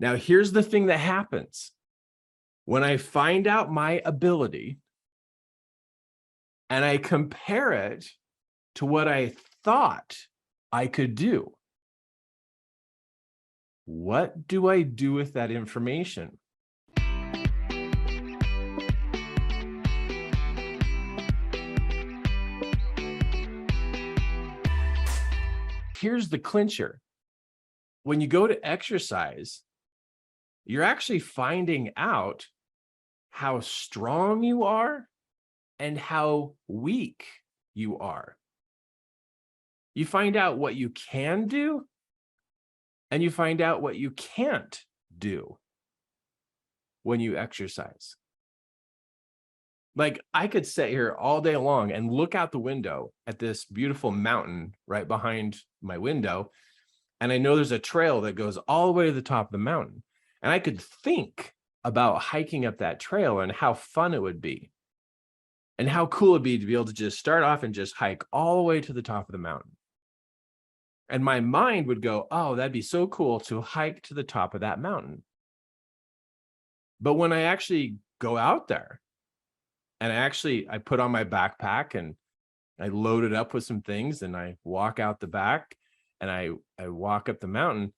Now, here's the thing that happens. When I find out my ability and I compare it to what I thought I could do, what do I do with that information? Here's the clincher. When you go to exercise, you're actually finding out how strong you are and how weak you are. You find out what you can do, and you find out what you can't do when you exercise. Like, I could sit here all day long and look out the window at this beautiful mountain right behind my window, and I know there's a trail that goes all the way to the top of the mountain. And I could think about hiking up that trail and how fun it would be and how cool it'd be to be able to just start off and just hike all the way to the top of the mountain. And my mind would go, oh, that'd be so cool to hike to the top of that mountain. But when I actually go out there and I put on my backpack and I load it up with some things and I walk out the back and I walk up the mountain,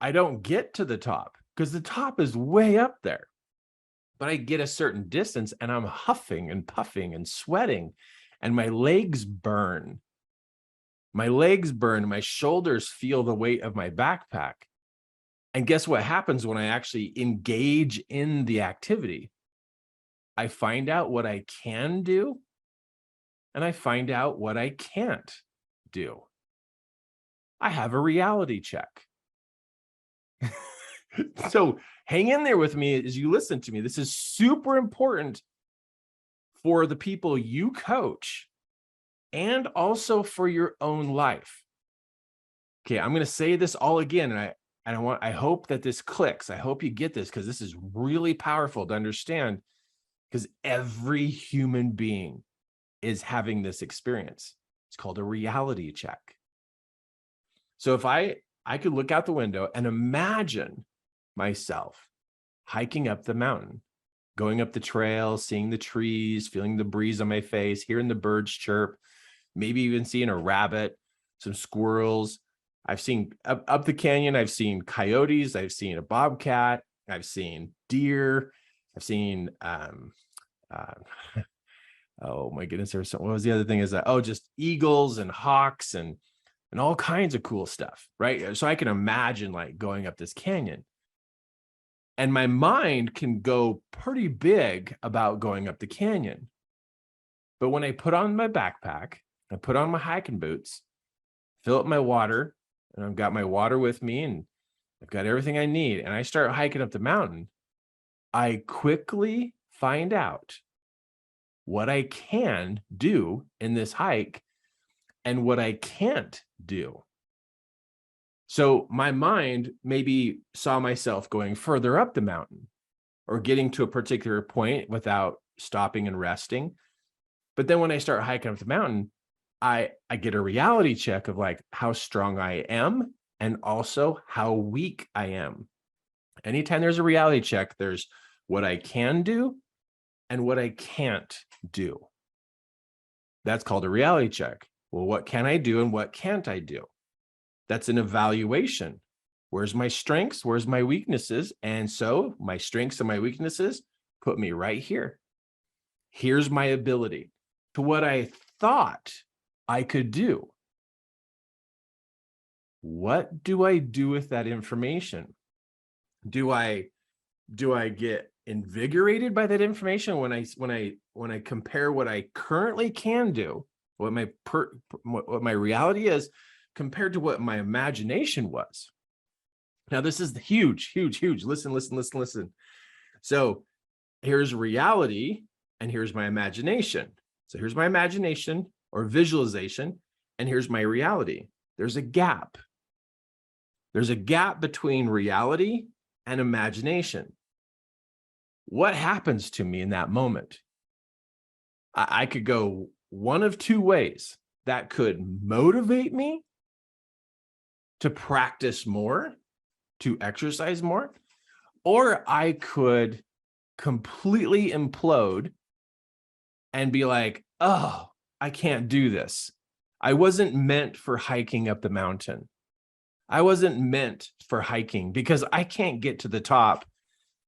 I don't get to the top because the top is way up there. But I get a certain distance and I'm huffing and puffing and sweating and my legs burn. My legs burn, my shoulders feel the weight of my backpack. And guess what happens when I actually engage in the activity? I find out what I can do and I find out what I can't do. I have a reality check. So hang in there with me as you listen to me. This is super important for the people you coach and also for your own life. Okay, I'm going to say this all again, and I hope that this clicks. I hope you get this because this is really powerful to understand, because every human being is having this experience. It's called a reality check. So if I could look out the window and imagine myself hiking up the mountain, going up the trail, seeing the trees, feeling the breeze on my face, hearing the birds chirp, maybe even seeing a rabbit, some squirrels. I've seen up the canyon, I've seen coyotes, I've seen a bobcat, I've seen deer, I've seen, oh my goodness, there's what was the other thing is that, just eagles and hawks and all kinds of cool stuff, right? So I can imagine like going up this canyon. And my mind can go pretty big about going up the canyon. But when I put on my backpack, I put on my hiking boots, fill up my water, and I've got my water with me and I've got everything I need, and I start hiking up the mountain, I quickly find out what I can do in this hike and what I can't do. So my mind maybe saw myself going further up the mountain or getting to a particular point without stopping and resting. But then when I start hiking up the mountain, I get a reality check of like how strong I am and also how weak I am. Anytime there's a reality check, there's what I can do and what I can't do. That's called a reality check. Well, what can I do and what can't I do? That's an evaluation. Where's my strengths? Where's my weaknesses? And so my strengths and my weaknesses put me right here. Here's my ability to what I thought I could do. What do I do with that information? Do I get invigorated by that information when I compare what I currently can do, what my reality is, compared to what my imagination was? Now, this is huge, huge, huge. Listen. So here's reality and here's my imagination. So here's my imagination or visualization, and here's my reality. There's a gap. There's a gap between reality and imagination. What happens to me in that moment? I could go one of two ways. That could motivate me to practice more to exercise more, or I could completely implode and be like, oh, I can't do this. I wasn't meant for hiking up the mountain. I wasn't meant for hiking because I can't get to the top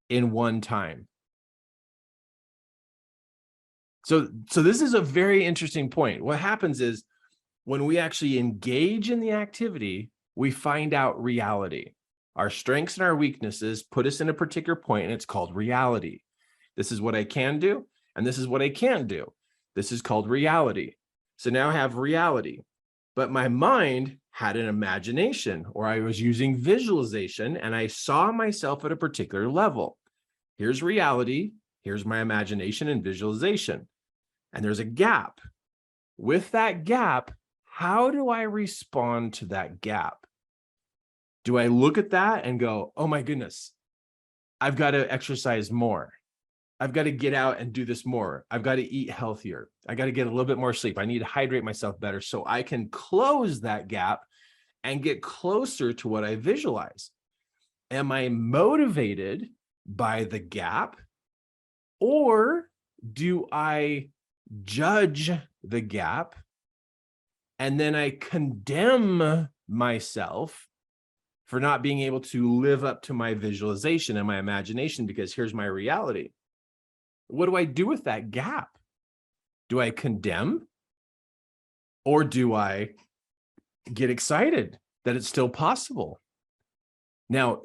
in one time. So this is a very interesting point. What happens is when we actually engage in the activity, we find out reality. Our strengths and our weaknesses put us in a particular point, and it's called reality. This is what I can do, and this is what I can't do. This is called reality. So now I have reality, but my mind had an imagination, or I was using visualization, and I saw myself at a particular level. Here's reality, here's my imagination and visualization, and there's a gap. With that gap, how do I respond to that gap? Do I look at that and go, oh my goodness, I've got to exercise more. I've got to get out and do this more. I've got to eat healthier. I got to get a little bit more sleep. I need to hydrate myself better so I can close that gap and get closer to what I visualize. Am I motivated by the gap, or do I judge the gap and then I condemn myself for not being able to live up to my visualization and my imagination because here's my reality? What do I do with that gap? Do I condemn, or do I get excited that it's still possible? Now,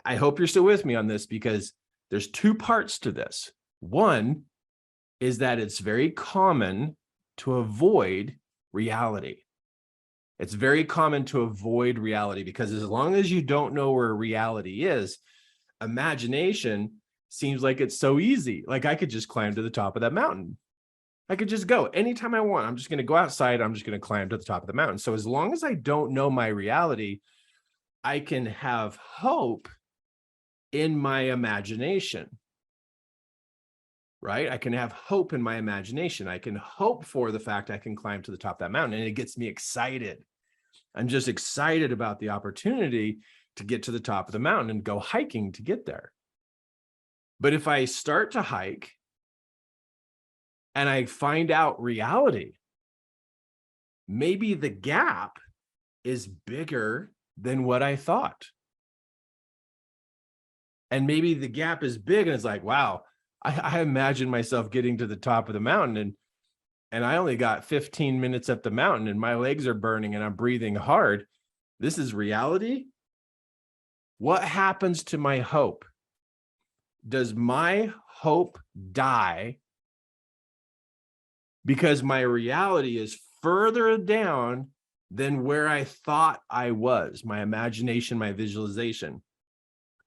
I hope you're still with me on this because there's two parts to this. One is that it's very common to avoid reality. It's very common to avoid reality because as long as you don't know where reality is, imagination seems like it's so easy. Like I could just climb to the top of that mountain. I could just go anytime I want. I'm just going to go outside. I'm just going to climb to the top of the mountain. So as long as I don't know my reality, I can have hope in my imagination, right? I can have hope in my imagination. I can hope for the fact I can climb to the top of that mountain, and it gets me excited. I'm just excited about the opportunity to get to the top of the mountain and go hiking to get there. But if I start to hike and I find out reality, maybe the gap is bigger than what I thought. And maybe the gap is big and it's like, wow, I imagine myself getting to the top of the mountain and I only got 15 minutes up the mountain and my legs are burning and I'm breathing hard. This is reality. What happens to my hope? Does my hope die because my reality is further down than where I thought I was, my imagination, my visualization?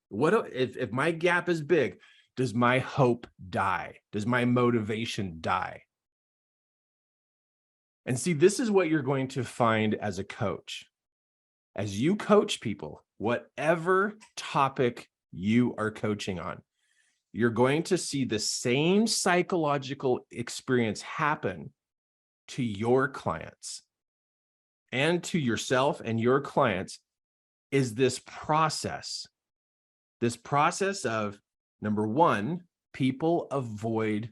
What if my gap is big, does my hope die? Does my motivation die? And see, this is what you're going to find as a coach. As you coach people, whatever topic you are coaching on, you're going to see the same psychological experience happen to your clients and to yourself and your clients. Is this process of, number one, people avoid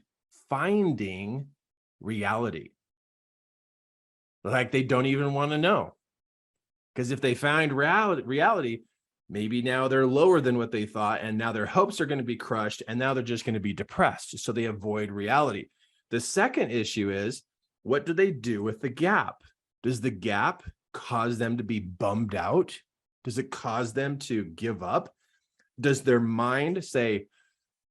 finding reality. Like they don't even want to know. Because if they find reality, maybe now they're lower than what they thought, and now their hopes are going to be crushed, and now they're just going to be depressed. So they avoid reality. The second issue is, what do they do with the gap? Does the gap cause them to be bummed out? Does it cause them to give up? Does their mind say,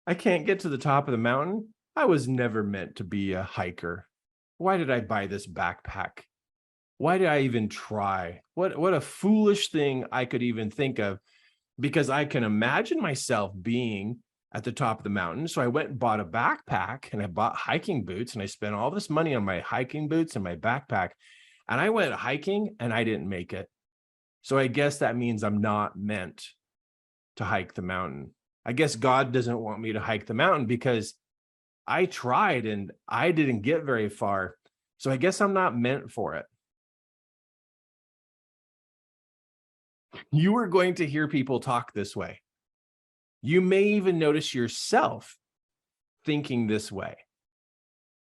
I can't get to the top of the mountain? I was never meant to be a hiker. Why did I buy this backpack? Why did I even try? What a foolish thing I could even think of, because I can imagine myself being at the top of the mountain. So I went and bought a backpack and I bought hiking boots and I spent all this money on my hiking boots and my backpack. And I went hiking and I didn't make it. So I guess that means I'm not meant to hike the mountain. I guess God doesn't want me to hike the mountain because I tried and I didn't get very far. So I guess I'm not meant for it. You are going to hear people talk this way. You may even notice yourself thinking this way.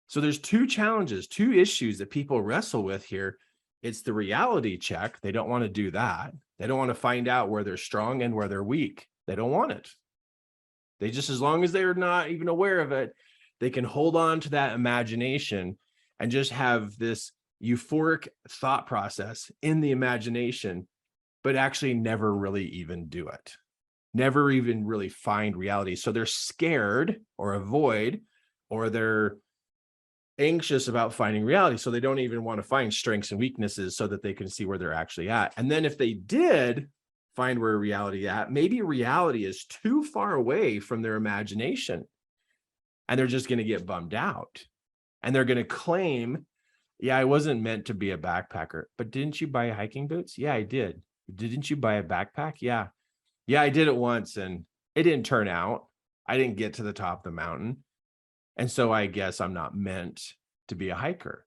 So there's two challenges, two issues that people wrestle with here. It's the reality check. They don't want to do that. They don't want to find out where they're strong and where they're weak. They don't want it. They just, as long as they're not even aware of it, they can hold on to that imagination and just have this euphoric thought process in the imagination, but actually never really even do it. Never even really find reality. So they're scared or avoid, or they're anxious about finding reality. So they don't even want to find strengths and weaknesses so that they can see where they're actually at. And then if they did find where reality is at, maybe reality is too far away from their imagination, and they're just going to get bummed out. And they're going to claim, yeah, I wasn't meant to be a backpacker. But didn't you buy hiking boots? Yeah, I did. Didn't you buy a backpack? Yeah. Yeah, I did it once and it didn't turn out. I didn't get to the top of the mountain. And so I guess I'm not meant to be a hiker.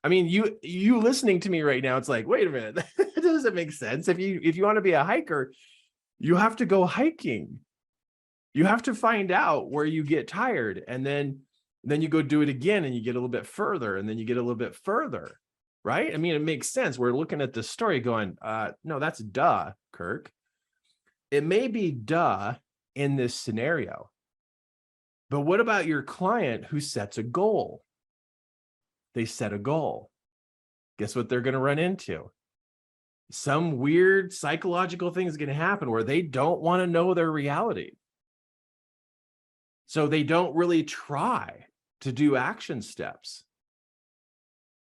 I mean, you listening to me right now, it's like, wait a minute, that doesn't make sense. If you want to be a hiker, you have to go hiking. You have to find out where you get tired, and then you go do it again, and you get a little bit further, and then you get a little bit further, right? I mean, it makes sense. We're looking at the story going, no, that's duh, Kirk. It may be duh in this scenario, but what about your client who sets a goal? They set a goal. Guess what they're going to run into? Some weird psychological thing is going to happen where they don't want to know their reality. So they don't really try to do action steps.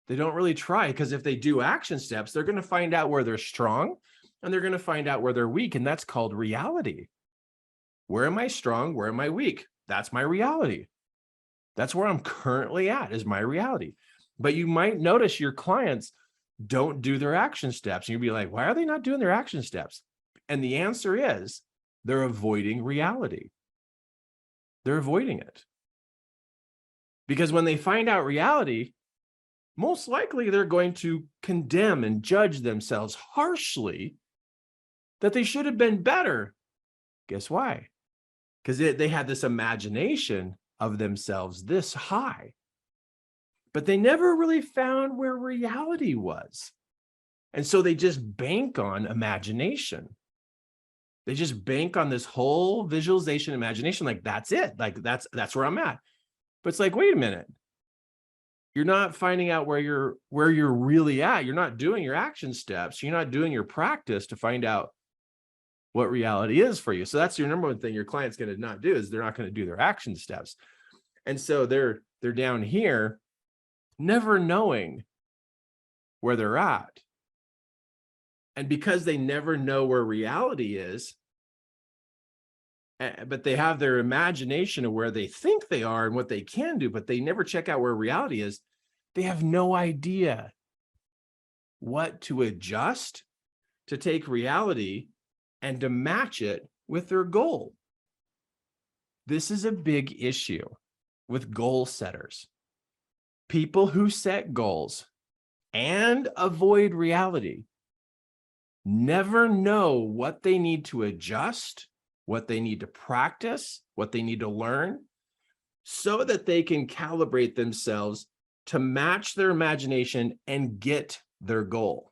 They don't really try, because if they do action steps, they're going to find out where they're strong and they're going to find out where they're weak. And that's called reality. Where am I strong? Where am I weak? That's my reality. That's where I'm currently at, is my reality. But you might notice your clients don't do their action steps. And you'll be like, why are they not doing their action steps? And the answer is they're avoiding reality. They're avoiding it. Because when they find out reality, most likely they're going to condemn and judge themselves harshly that they should have been better. Guess why? Because they had this imagination of themselves this high, but they never really found where reality was. And so they just bank on imagination. They just bank on this whole visualization, imagination, like that's it. Like that's where I'm at. But it's like, wait a minute. You're not finding out where you're really at. You're not doing your action steps. You're not doing your practice to find out what reality is for you. So that's your number one thing your client's going to not do, is they're not going to do their action steps. And so they're down here, never knowing where they're at. And because they never know where reality is, but they have their imagination of where they think they are and what they can do, but they never check out where reality is, they have no idea what to adjust to take reality and to match it with their goal. This is a big issue with goal setters. People who set goals and avoid reality never know what they need to adjust, what they need to practice, what they need to learn, so that they can calibrate themselves to match their imagination and get their goal.